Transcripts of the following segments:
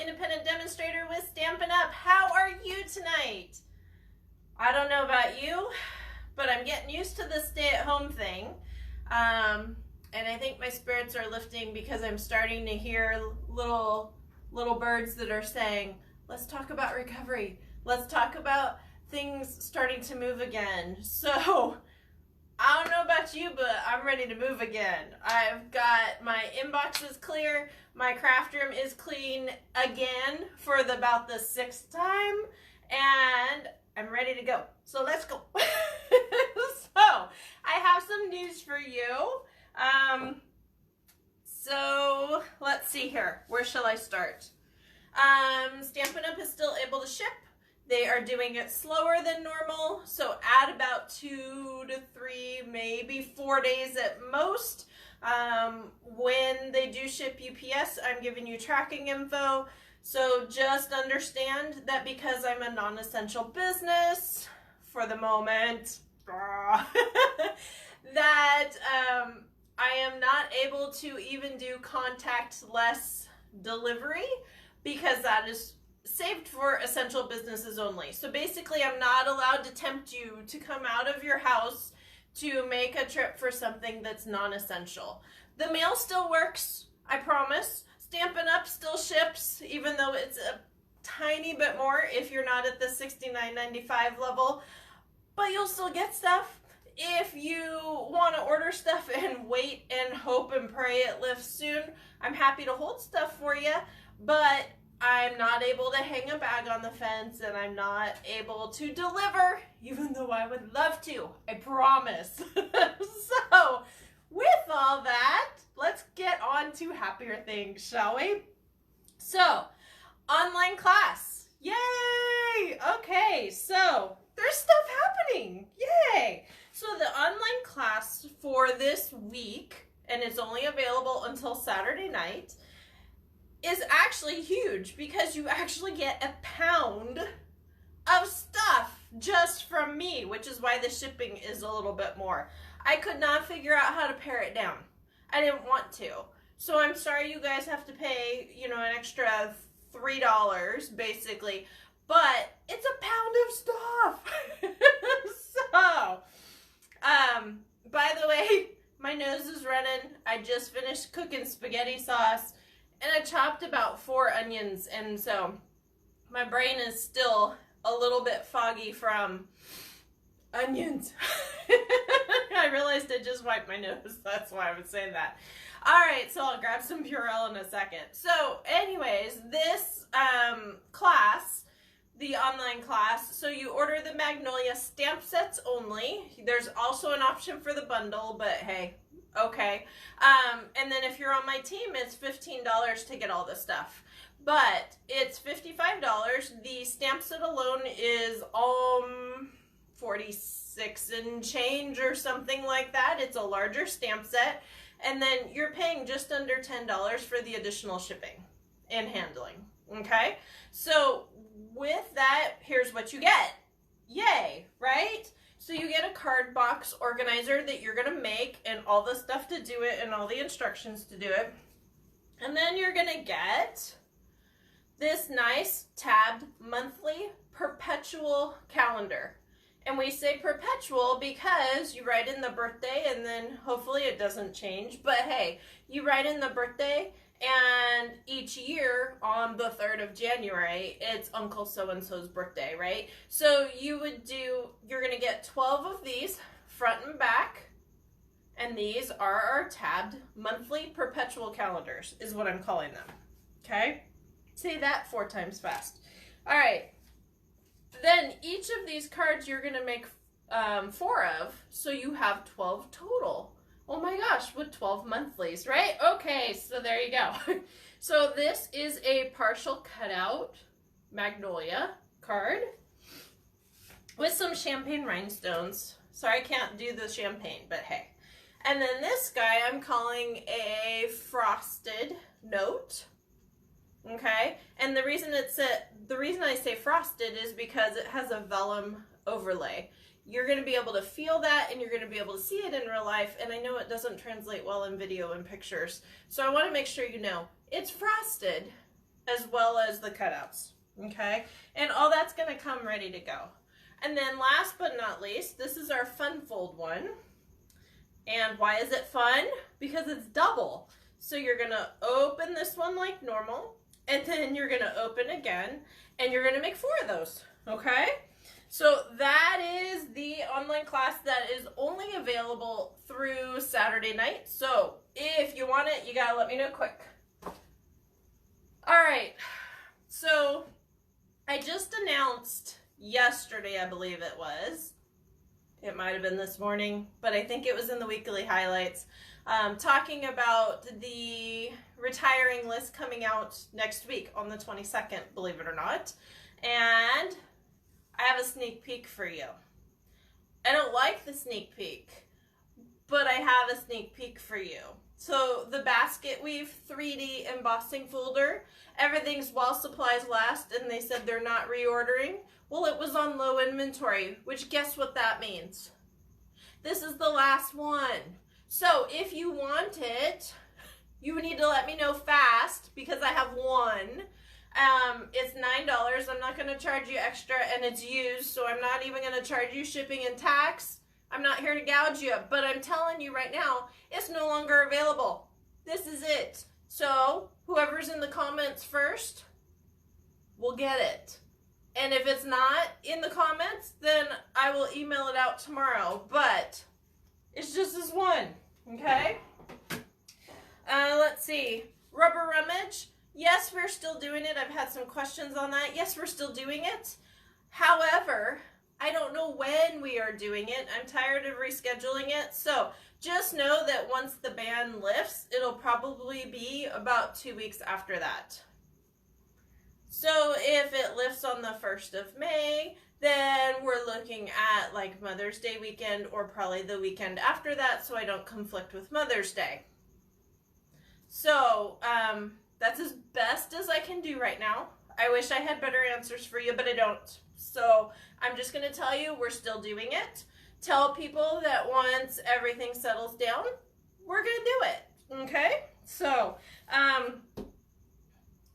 independent demonstrator with Stampin' Up. How are you tonight? I don't know about you, but I'm getting used to the stay-at-home thing. And I think my spirits are lifting because I'm starting to hear little birds that are saying, let's talk about recovery. Let's talk about things starting to move again. So I don't know about you, but I'm ready to move again. I've got my inbox is clear. My craft room is clean again for about the 6th time. And I'm ready to go. So let's go. So I have some news for you. So let's see here. Where shall I start? Stampin' Up! Is still able to ship. They are doing it slower than normal, so add about 2 to 3, maybe 4 days at most. When they do ship UPS, I'm giving you tracking info. So just understand that because I'm a non-essential business for the moment, that I am not able to even do contactless delivery because that is saved for essential businesses only. So basically, I'm not allowed to tempt you to come out of your house to make a trip for something that's non-essential. The mail still works, I promise. Stampin' Up! Still ships, even though it's a tiny bit more if you're not at the $69.95 level. But you'll still get stuff. If you want to order stuff and wait and hope and pray it lifts soon, I'm happy to hold stuff for you. But I'm not able to hang a bag on the fence, and I'm not able to deliver, even though I would love to, I promise. So, with all that, let's get on to happier things, shall we? So, online class. Yay! Okay, so there's stuff happening. Yay! So the online class for this week, and it's only available until Saturday night, is actually huge because you actually get a pound of stuff just from me, which is why the shipping is a little bit more. I could not figure out how to pare it down. I didn't want to. So I'm sorry you guys have to pay, an extra $3 basically, but it's a pound of stuff. So, by the way, my nose is running. I just finished cooking spaghetti sauce. And I chopped about 4 onions, and so my brain is still a little bit foggy from onions. I realized I just wiped my nose. That's why I was saying that. All right, so I'll grab some Purell in a second. So anyways, this class, the online class, so you order the Magnolia stamp sets only. There's also an option for the bundle, but hey, okay. And then if you're on my team, it's $15 to get all the stuff. But it's $55. The stamp set alone is 46 and change or something like that. It's a larger stamp set. And then you're paying just under $10 for the additional shipping and handling. Okay? So with that, here's what you get. Yay, right? So you get a card box organizer that you're going to make and all the stuff to do it and all the instructions to do it. And then you're going to get this nice tabbed monthly perpetual calendar. And we say perpetual because you write in the birthday and then hopefully it doesn't change. But hey, you write in the birthday and each year on the 3rd of January, it's Uncle So-and-so's birthday, right? So you're going to get 12 of these front and back. And these are our tabbed monthly perpetual calendars is what I'm calling them. Okay? Say that 4 times fast. All right. Then each of these cards you're going to make 4 of. So you have 12 total. Oh my gosh, with 12 monthlies, right? Okay, so there you go. So this is a partial cutout Magnolia card with some champagne rhinestones. Sorry I can't do the champagne, but hey. And then this guy I'm calling a frosted note. Okay? And the reason I say frosted is because it has a vellum overlay. You're going to be able to feel that and you're going to be able to see it in real life, and I know it doesn't translate well in video and pictures. So I want to make sure you know it's frosted, as well as the cutouts, okay? And all that's going to come ready to go. And then last but not least, this is our fun fold one. And why is it fun? Because it's double. So you're going to open this one like normal, and then you're going to open again, and you're going to make 4 of those, okay? So that is the online class that is only available through Saturday night. So if you want it, you got to let me know quick. All right, so I just announced yesterday, I believe it was. It might have been this morning, but I think it was in the weekly highlights, talking about the retiring list coming out next week on the 22nd, believe it or not. And I have a sneak peek for you. I don't like the sneak peek, but I have a sneak peek for you. So the basket weave 3D embossing folder, everything's while supplies last, and they said they're not reordering. Well, it was on low inventory, which guess what that means? This is the last one. So if you want it, you need to let me know fast because I have one. It's $9. I'm not going to charge you extra, and it's used, so I'm not even going to charge you shipping and tax. I'm not here to gouge you, but I'm telling you right now, it's no longer available. This is it. So whoever's in the comments first will get it. And if it's not in the comments, then I will email it out tomorrow. But it's just this one, okay? Let's see. Rubber rummage. Yes, we're still doing it. I've had some questions on that. Yes, we're still doing it. However, I don't know when we are doing it. I'm tired of rescheduling it. So just know that once the ban lifts, it'll probably be about 2 weeks after that. So if it lifts on the 1st of May, then we're looking at like Mother's Day weekend or probably the weekend after that, so I don't conflict with Mother's Day. So that's as best as I can do right now. I wish I had better answers for you, but I don't. So I'm just going to tell you we're still doing it. Tell people that once everything settles down, we're going to do it. Okay? So,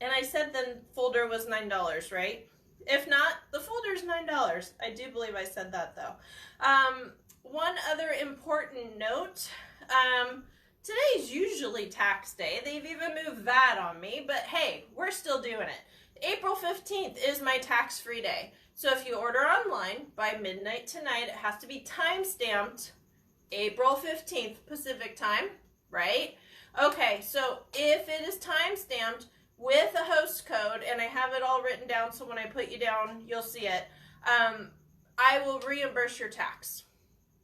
and I said the folder was $9, right? If not, the folder's $9. I do believe I said that though. One other important note, today's usually tax day. They've even moved that on me, but hey, we're still doing it. April 15th is my tax-free day. So if you order online by midnight tonight, it has to be time-stamped April 15th Pacific time, right? Okay, so if it is time-stamped with a host code, and I have it all written down, so when I put you down, you'll see it, I will reimburse your tax.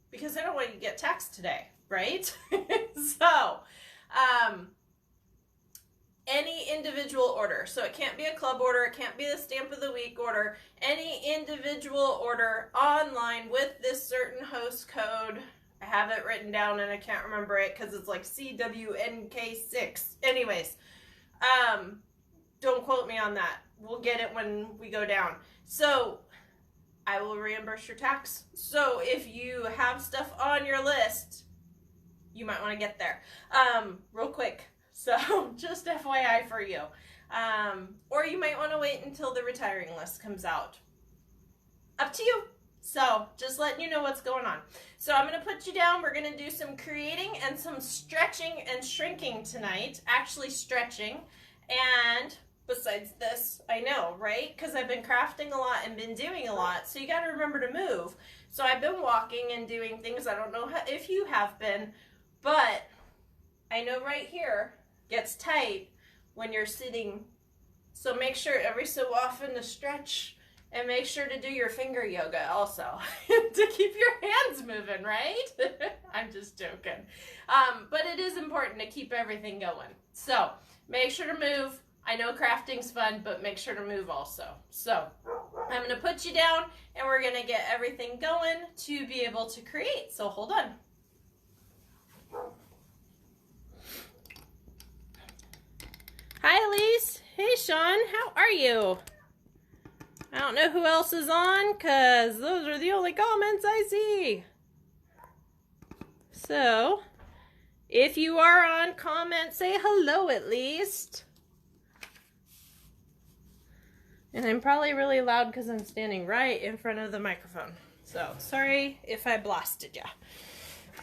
Because I don't want you to get taxed today, right? So, any individual order. So it can't be a club order, it can't be the stamp of the week order. Any individual order online with this certain host code, I have it written down and I can't remember it because it's like CWNK6. Anyways, don't quote me on that. We'll get it when we go down. So I will reimburse your tax. So if you have stuff on your list, you might want to get there real quick. So just FYI for you. Or you might want to wait until the retiring list comes out. Up to you. So just letting you know what's going on. So I'm going to put you down. We're going to do some creating and some stretching and shrinking tonight. Actually stretching. And besides this, I know, right? Because I've been crafting a lot and been doing a lot. So you got to remember to move. So I've been walking and doing things. I don't know if you have been, but I know right here gets tight when you're sitting. So make sure every so often to stretch and make sure to do your finger yoga also to keep your hands moving, right? I'm just joking. But it is important to keep everything going. So make sure to move. I know crafting's fun, but make sure to move also. So I'm going to put you down and we're going to get everything going to be able to create. So hold on. Hi, Elise. Hey, Sean. How are you? I don't know who else is on because those are the only comments I see. So, if you are on, comment, say hello at least. And I'm probably really loud because I'm standing right in front of the microphone. So, sorry if I blasted you.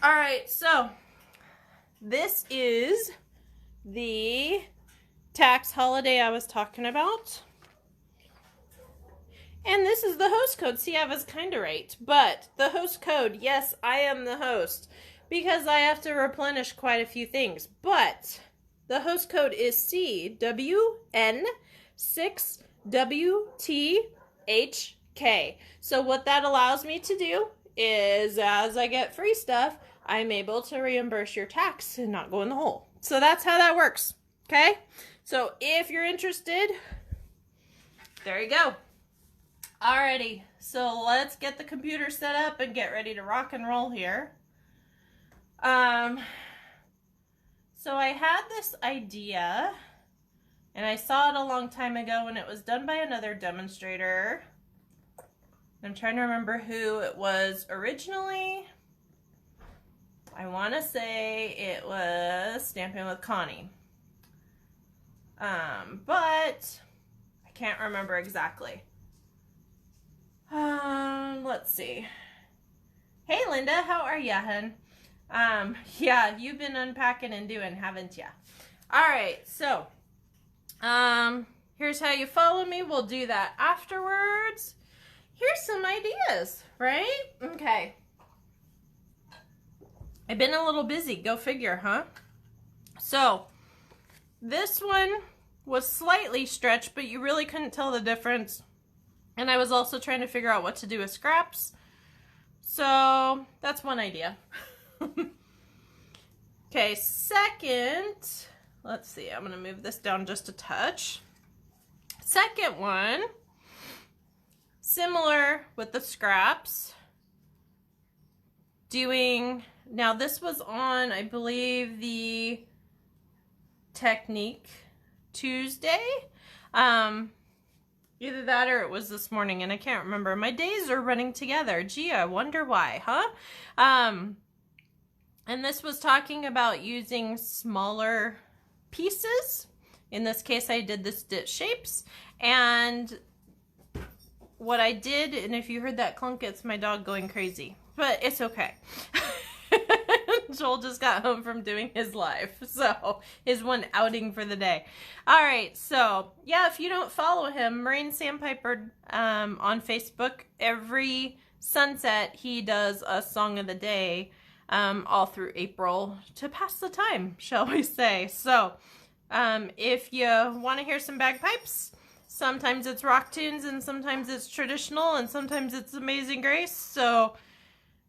Alright, so this is the tax holiday I was talking about. And this is the host code. See, I was kind of right. But the host code, yes, I am the host because I have to replenish quite a few things. But the host code is CWN6WTHK. So what that allows me to do is, as I get free stuff, I'm able to reimburse your tax and not go in the hole. So that's how that works. Okay? So if you're interested, there you go. Alrighty, so let's get the computer set up and get ready to rock and roll here. So I had this idea, and I saw it a long time ago when it was done by another demonstrator. I'm trying to remember who it was originally. I want to say it was Stampin' with Connie. But I can't remember exactly. Let's see. Hey, Linda, how are ya, hun? Yeah, you've been unpacking and doing, haven't ya? Alright, so, here's how you follow me. We'll do that afterwards. Here's some ideas, right? Okay. I've been a little busy. Go figure, huh? So, this one was slightly stretched, but you really couldn't tell the difference. And I was also trying to figure out what to do with scraps. So, that's one idea. Okay, second, let's see, I'm going to move this down just a touch. Second one, similar with the scraps. Now this was on, I believe, the Technique Tuesday. Either that or it was this morning, and I can't remember. My days are running together. Gee, I wonder why, huh? And this was talking about using smaller pieces. In this case, I did the stitch shapes. And what I did, and if you heard that clunk, it's my dog going crazy. But it's okay. Joel just got home from doing his live, so his one outing for the day. All right, so yeah, if you don't follow him, Marine Sandpiper on Facebook, every sunset he does a song of the day all through April to pass the time, shall we say. So if you want to hear some bagpipes, sometimes it's rock tunes and sometimes it's traditional and sometimes it's Amazing Grace, so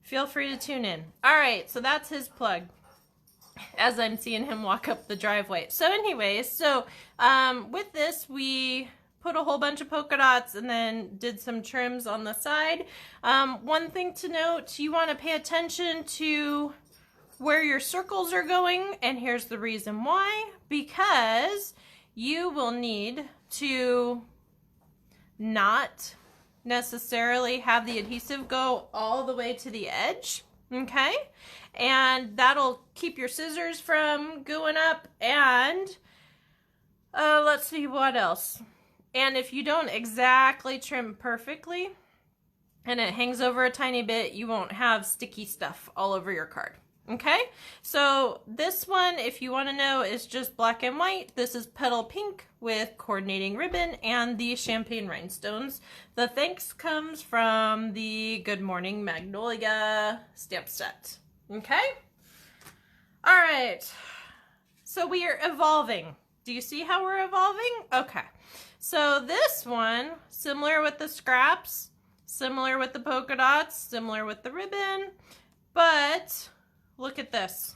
feel free to tune in. All right, so that's his plug as I'm seeing him walk up the driveway. So anyways, with this, we put a whole bunch of polka dots and then did some trims on the side. One thing to note, you want to pay attention to where your circles are going, and here's the reason why. Because you will need to not necessarily have the adhesive go all the way to the edge, okay? And that'll keep your scissors from going up, and let's see what else. And if you don't exactly trim perfectly and it hangs over a tiny bit, you won't have sticky stuff all over your card. Okay, so this one, if you want to know, is just black and white. This is petal pink with coordinating ribbon and the champagne rhinestones. The thanks comes from the Good Morning Magnolia stamp set. Okay, all right, so we are evolving. Do you see how we're evolving? Okay, so this one, similar with the scraps, similar with the polka dots, similar with the ribbon, but look at this.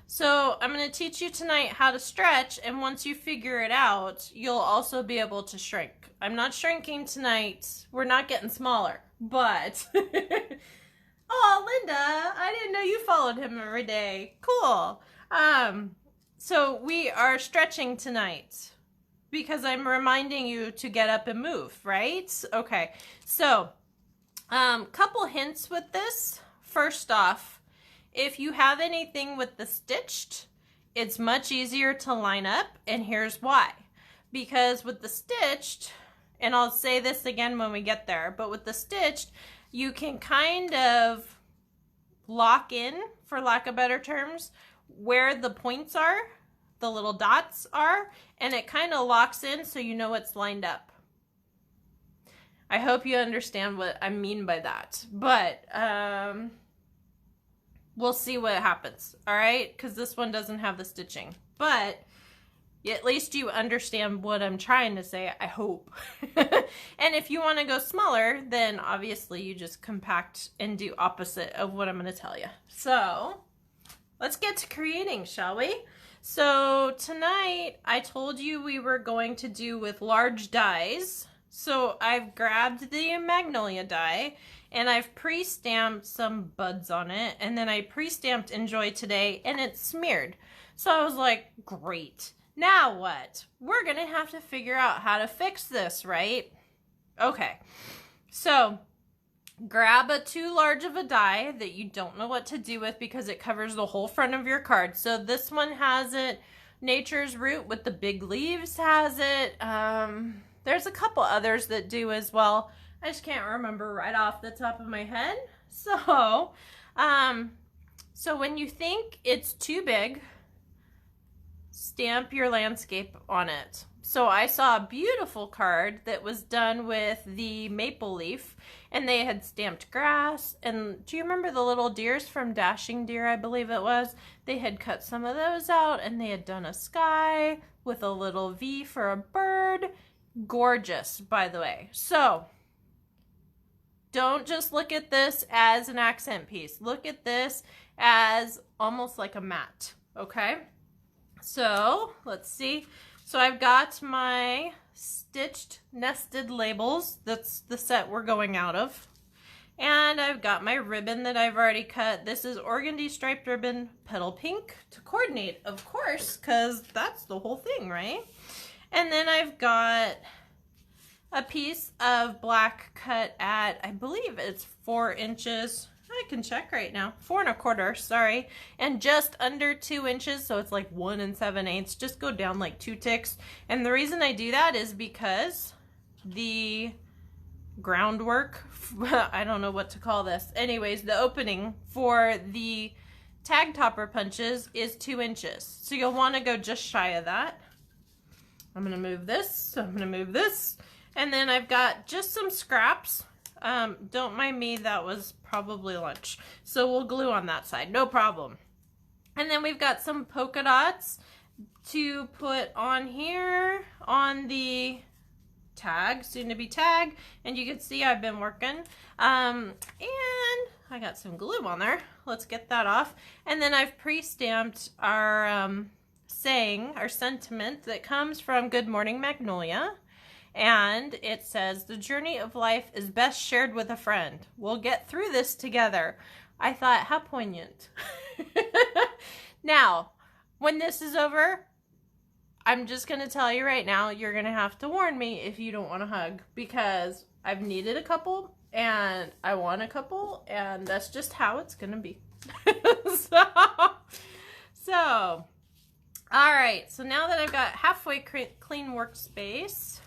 So I'm going to teach you tonight how to stretch, and once you figure it out, you'll also be able to shrink. I'm not shrinking tonight. We're not getting smaller, but oh, Linda, I didn't know you followed him every day. Cool. So we are stretching tonight because I'm reminding you to get up and move, right? Okay. So, couple hints with this. First off, if you have anything with the stitched, it's much easier to line up, and here's why. because with the stitched, and I'll say this again when we get there, but with the stitched, you can kind of lock in, for lack of better terms, where the points are, the little dots are, and it kind of locks in so you know it's lined up. I hope you understand what I mean by that, but we'll see what happens, all right? Because this one doesn't have the stitching, but at least you understand what I'm trying to say, I hope. And if you want to go smaller, then obviously you just compact and do opposite of what I'm going to tell you. So let's get to creating, shall we? So tonight I told you we were going to do with large dies. So I've grabbed the Magnolia die and I've pre-stamped some buds on it, and then I pre-stamped Enjoy Today and it's smeared. So I was like, great. Now what? We're gonna have to figure out how to fix this, right? Okay, so grab a too large of a die that you don't know what to do with because it covers the whole front of your card. So this one has it. Nature's Root with the big leaves has it. There's a couple others that do as well. I just can't remember right off the top of my head. So when you think it's too big, stamp your landscape on it. So I saw a beautiful card that was done with the maple leaf, and they had stamped grass. And do you remember the little deers from Dashing Deer, I believe it was? They had cut some of those out, and they had done a sky with a little V for a bird. Gorgeous, by the way. So don't just look at this as an accent piece. Look at this as almost like a mat, okay? So let's see. So I've got my stitched nested labels. That's the set we're going out of. And I've got my ribbon that I've already cut. This is organdy striped ribbon, petal pink to coordinate, of course, because that's the whole thing, right? And then I've got a piece of black cut at, I believe it's 4 inches. I can check right now. 4 1/4, sorry. And just under 2 inches, so it's like 1 7/8. Just go down like 2 ticks. And the reason I do that is because the groundwork, I don't know what to call this. Anyways, the opening for the tag topper punches is 2 inches. So you'll want to go just shy of that. I'm going to move this. I'm going to move this. And then I've got just some scraps. Don't mind me, that was probably lunch. So we'll glue on that side, no problem. And then we've got some polka dots to put on here on the tag, soon to be tag. And you can see I've been working. And I got some glue on there. Let's get that off. And then I've pre-stamped our saying, our sentiment that comes from Good Morning Magnolia. And it says, the journey of life is best shared with a friend. We'll get through this together. I thought, how poignant. Now, when this is over, I'm just going to tell you right now, you're going to have to warn me if you don't want a hug, because I've needed a couple and I want a couple, and that's just how it's going to be. So, all right. So now that I've got halfway clean workspace,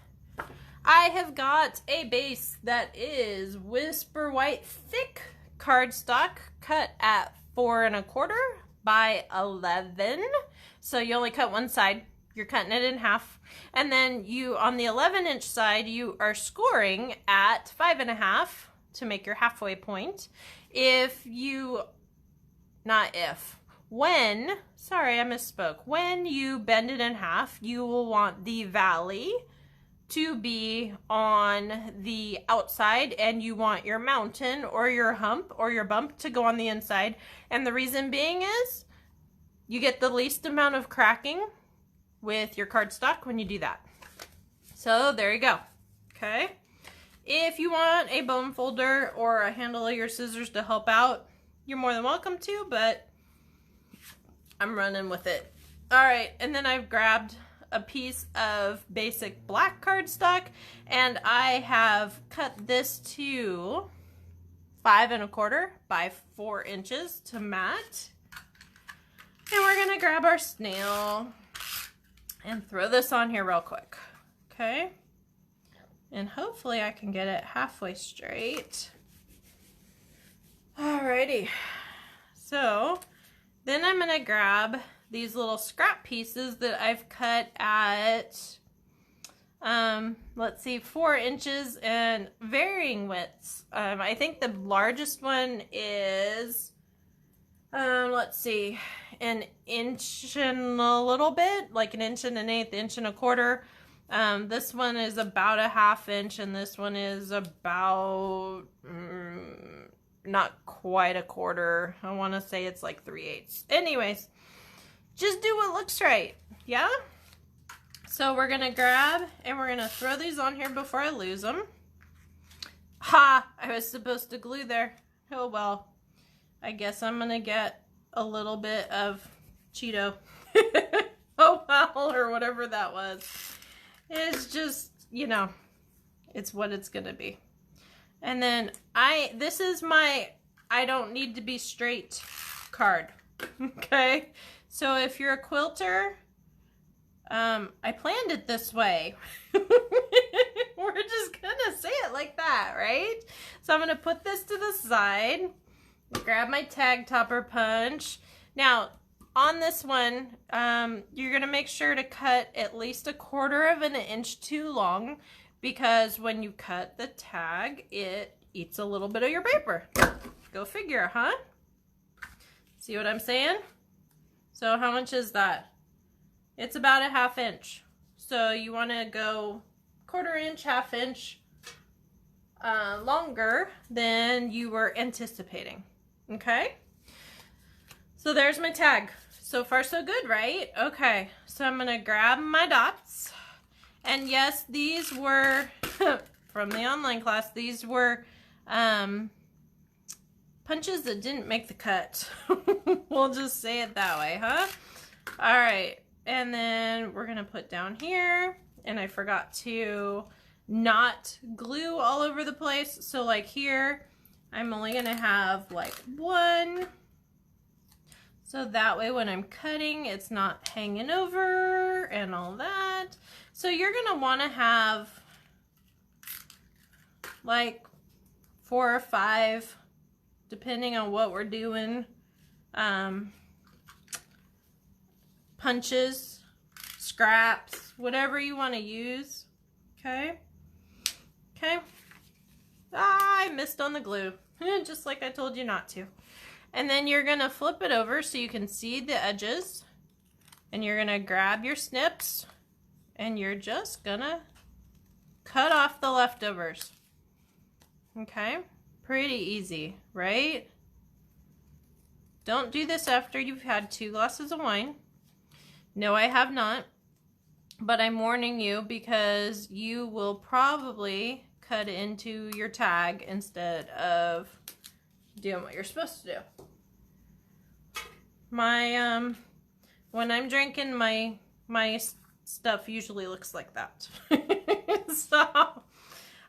I have got a base that is Whisper White thick cardstock cut at 4 1/4 by 11. So you only cut one side. You're cutting it in half. And then you, on the 11-inch side, you are scoring at 5 1/2 to make your halfway point. Sorry, I misspoke. When you bend it in half, you will want the valley to be on the outside, and you want your mountain or your hump or your bump to go on the inside. And the reason being is you get the least amount of cracking with your cardstock when you do that. So there you go. Okay. If you want a bone folder or a handle of your scissors to help out, you're more than welcome to, but I'm running with it. All right. And then I've grabbed a piece of basic black cardstock, and I have cut this to 5 1/4 by 4 inches to mat. And we're gonna grab our snail and throw this on here real quick. Okay. And hopefully I can get it halfway straight. Alrighty. So then I'm going to grab these little scrap pieces that I've cut at, let's see, 4 inches and varying widths. I think the largest one is, let's see, an inch and a little bit, like an inch and an eighth, inch and a quarter. This one is about a ½ inch, and this one is about, not quite a quarter. I want to say it's like 3/8. Anyways, just do what looks right. Yeah? So we're going to grab and we're going to throw these on here before I lose them. Ha! I was supposed to glue there. Oh well. I guess I'm going to get a little bit of Cheeto. Oh well, or whatever that was. It's just, you know, it's what it's going to be. And then this is my I don't need to be straight card. Okay? So if you're a quilter, I planned it this way. We're just gonna say it like that, right? So I'm gonna put this to the side, grab my tag topper punch. Now, on this one, you're gonna make sure to cut at least 1/4 of an inch too long, because when you cut the tag, it eats a little bit of your paper. Go figure, huh? See what I'm saying? So how much is that? It's about a ½ inch. So you want to go 1/4 inch, ½ inch longer than you were anticipating. Okay? So there's my tag. So far so good, right? Okay, so I'm going to grab my dots. And yes, these were from the online class. These were punches that didn't make the cut. We'll just say it that way, huh? All right, and then we're gonna put down here, and I forgot to not glue all over the place. So like here, I'm only gonna have like 1. So that way when I'm cutting, it's not hanging over and all that. So you're gonna wanna have like 4 or 5, depending on what we're doing, punches, scraps, whatever you want to use. Okay. Okay. Ah, I missed on the glue, just like I told you not to. And then you're going to flip it over so you can see the edges, and you're going to grab your snips, and you're just going to cut off the leftovers. Okay. Pretty easy, right? Don't do this after you've had 2 glasses of wine. No, I have not. But I'm warning you because you will probably cut into your tag instead of doing what you're supposed to do. My, when I'm drinking, my stuff usually looks like that. So, all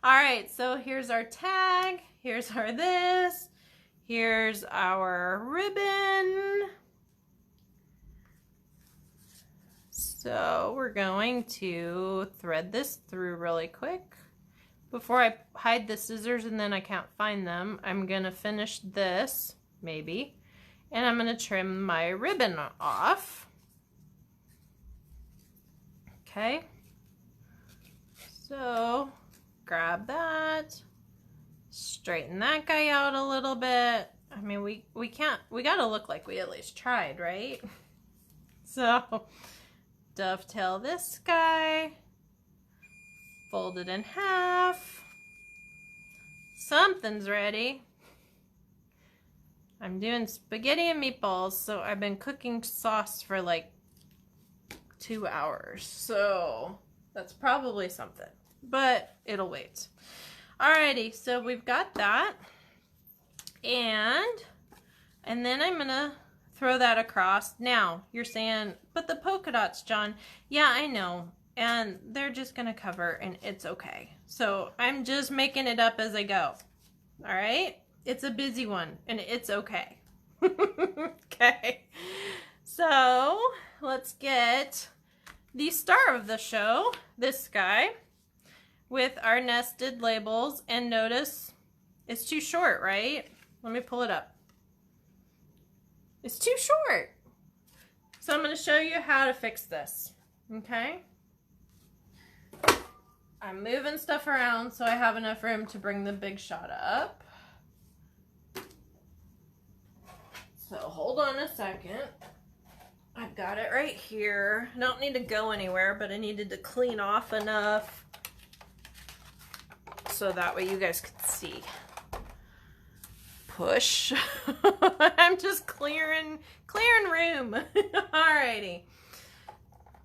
right, so here's our tag. Here's our this. Here's our ribbon. So we're going to thread this through really quick. Before I hide the scissors and then I can't find them, I'm going to finish this, maybe, and I'm going to trim my ribbon off. Okay. So grab that. Straighten that guy out a little bit. I mean, we gotta look like we at least tried, right? So, dovetail this guy. Fold it in half. Something's ready. I'm doing spaghetti and meatballs, so I've been cooking sauce for like 2 hours. So, that's probably something, but it'll wait. Alrighty, so we've got that, and then I'm gonna throw that across. Now, you're saying, but the polka dots, John. Yeah, I know, and they're just gonna cover, and it's okay. So I'm just making it up as I go. Alright? It's a busy one, and it's okay. Okay, so let's get the star of the show, this guy, with our nested labels. And notice it's too short, right? Let me pull it up. It's too short. So I'm going to show you how to fix this, okay? I'm moving stuff around so I have enough room to bring the big shot up. So hold on a second. I've got it right here. I don't need to go anywhere, but I needed to clean off enough so that way you guys could see. Push. I'm just clearing room. Alrighty.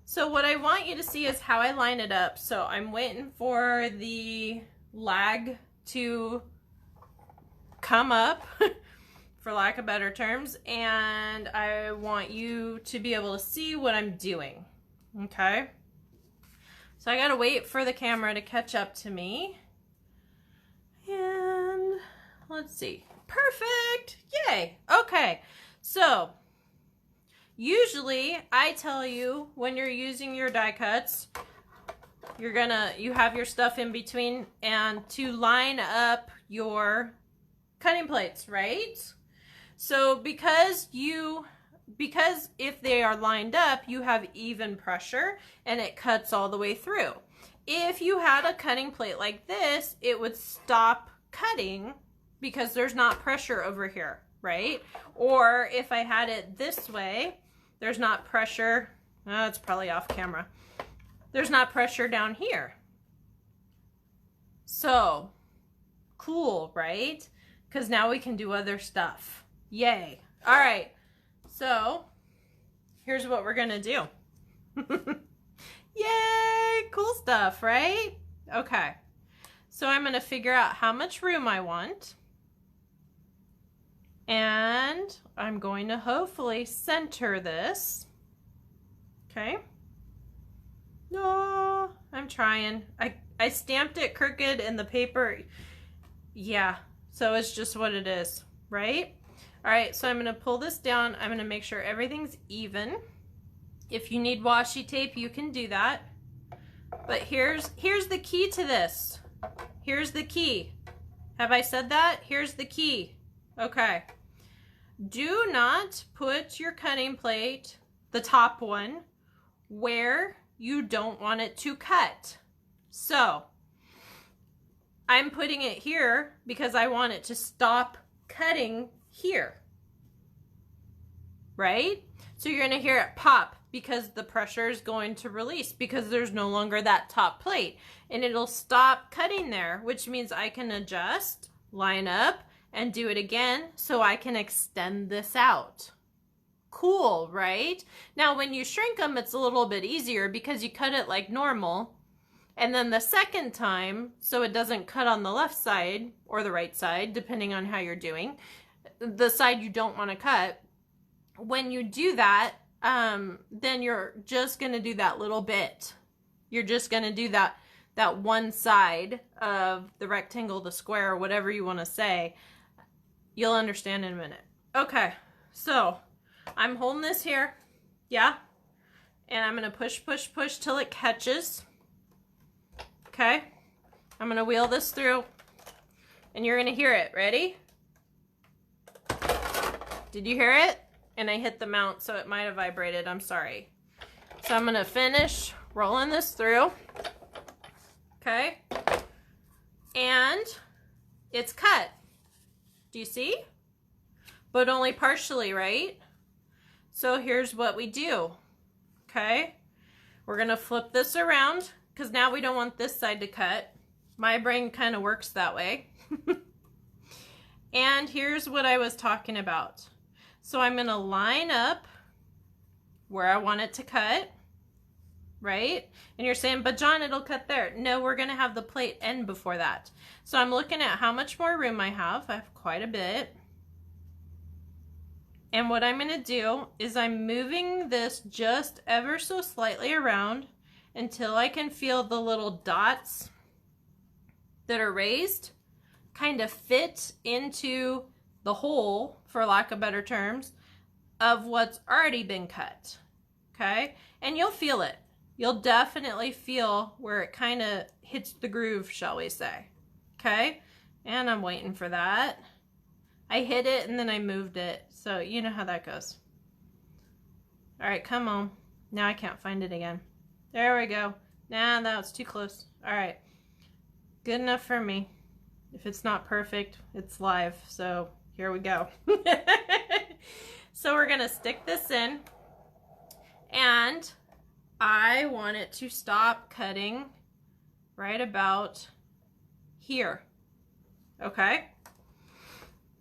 So what I want you to see is how I line it up. So I'm waiting for the lag to come up, for lack of better terms, and I want you to be able to see what I'm doing, okay? So I gotta wait for the camera to catch up to me, and let's see. Perfect! Yay! Okay, so usually I tell you when you're using your die cuts, you have your stuff in between, and to line up your cutting plates, right? So because if they are lined up, you have even pressure and it cuts all the way through. If you had a cutting plate like this, it would stop cutting because there's not pressure over here, right? Or if I had it this way, there's not pressure. Oh, it's probably off camera. There's not pressure down here. So cool, right? Because now we can do other stuff. Yay. All right. So here's what we're going to do. Yay. Cool stuff, right? Okay. So I'm going to figure out how much room I want. And I'm going to hopefully center this. Okay. No, I'm trying. I stamped it crooked in the paper. Yeah, so it's just what it is, right? All right, so I'm going to pull this down. I'm going to make sure everything's even. If you need washi tape, you can do that. But here's the key to this. Here's the key. Have I said that? Here's the key. Okay. Do not put your cutting plate, the top one, where you don't want it to cut. So I'm putting it here because I want it to stop cutting here, right? So you're going to hear it pop because the pressure is going to release because there's no longer that top plate, and it'll stop cutting there, which means I can adjust, line up, and do it again so I can extend this out. Cool, right? Now when you shrink them, it's a little bit easier because you cut it like normal. And then the second time, so it doesn't cut on the left side or the right side, depending on how you're doing, the side you don't want to cut, when you do that, then you're just going to do that little bit. You're just going to do that one side of the rectangle, the square, whatever you want to say. You'll understand in a minute. Okay, so I'm holding this here, yeah? And I'm going to push, push, push till it catches. Okay, I'm going to wheel this through, and you're going to hear it. Ready? Did you hear it? And I hit the mount, so it might have vibrated. I'm sorry. So I'm going to finish rolling this through. Okay. And it's cut. Do you see? But only partially, right? So here's what we do. Okay. We're going to flip this around because now we don't want this side to cut. My brain kind of works that way. And here's what I was talking about. So I'm going to line up where I want it to cut, right? And you're saying, but John, it'll cut there. No, we're going to have the plate end before that. So I'm looking at how much more room I have. I have quite a bit. And what I'm going to do is I'm moving this just ever so slightly around until I can feel the little dots that are raised kind of fit into the hole, for lack of better terms, of what's already been cut. Okay? And you'll feel it. you'll definitely feel where it kind of hits the groove, shall we say. Okay? And I'm waiting for that. I hit it and then I moved it. So you know how that goes. All right, come on. Now I can't find it again. There we go. Nah, that was too close. All right. Good enough for me. If it's not perfect, it's live. So here we go. So we're going to stick this in. And I want it to stop cutting right about here. Okay?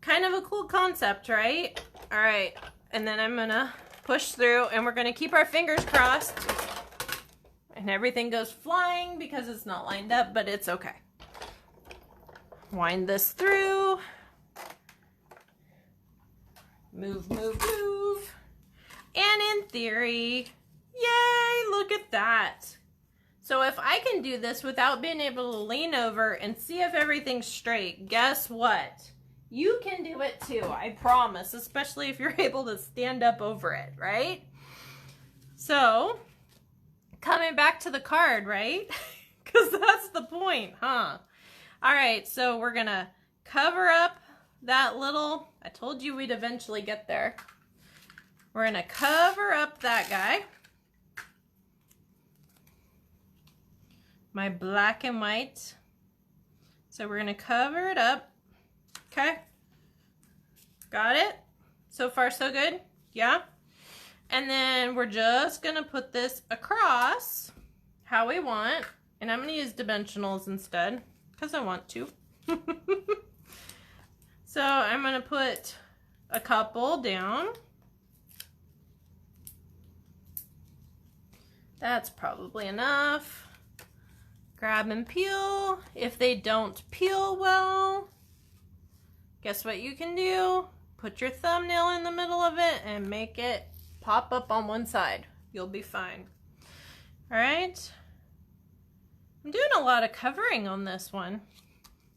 Kind of a cool concept, right? All right. And then I'm going to push through and we're going to keep our fingers crossed. And everything goes flying because it's not lined up, but it's okay. Wind this through. Move, move, move. And in theory, yay, look at that. So if I can do this without being able to lean over and see if everything's straight, guess what? You can do it too, I promise, especially if you're able to stand up over it, right? So, coming back to the card, right? Because that's the point, huh? All right, so we're going to cover up that little, I told you we'd eventually get there. We're going to cover up that guy. My black and white. So we're going to cover it up. Okay. Got it? So far so good? Yeah? And then we're just going to put this across how we want. And I'm going to use dimensionals instead because I want to. So I'm going to put a couple down. That's probably enough. Grab and peel. If they don't peel well, guess what you can do? Put your thumbnail in the middle of it and make it pop up on one side. You'll be fine. All right. I'm doing a lot of covering on this one.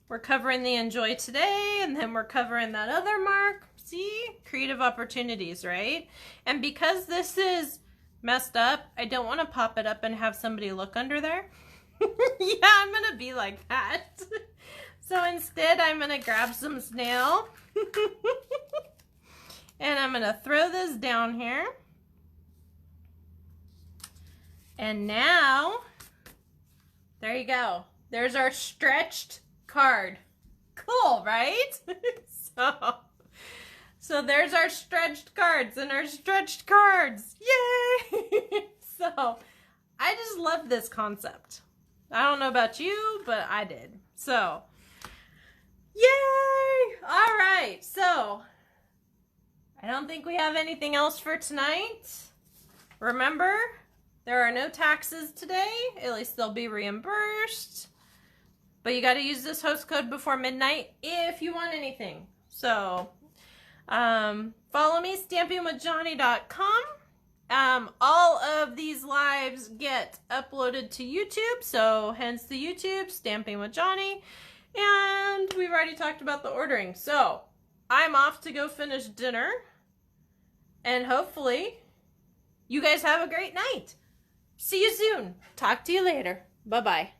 We're covering the enjoy today, and then we're covering that other mark. See? Creative opportunities, right? And because this is messed up, I don't want to pop it up and have somebody look under there. Yeah, I'm going to be like that. So instead, I'm going to grab some snail. And I'm going to throw this down here. And now, there you go. There's our stretched card. Cool, right? So there's our stretched cards and our stretched cards. Yay! So I just love this concept. I don't know about you, but I did. So, yay! All right, so I don't think we have anything else for tonight. Remember, there are no taxes today. At least they'll be reimbursed. But you got to use this host code before midnight if you want anything. So, follow me, stampingwithjohnny.com. All of these lives get uploaded to YouTube, so hence the YouTube, Stamping with Johnny. And we've already talked about the ordering. So, I'm off to go finish dinner. And hopefully, you guys have a great night. See you soon. Talk to you later. Bye-bye.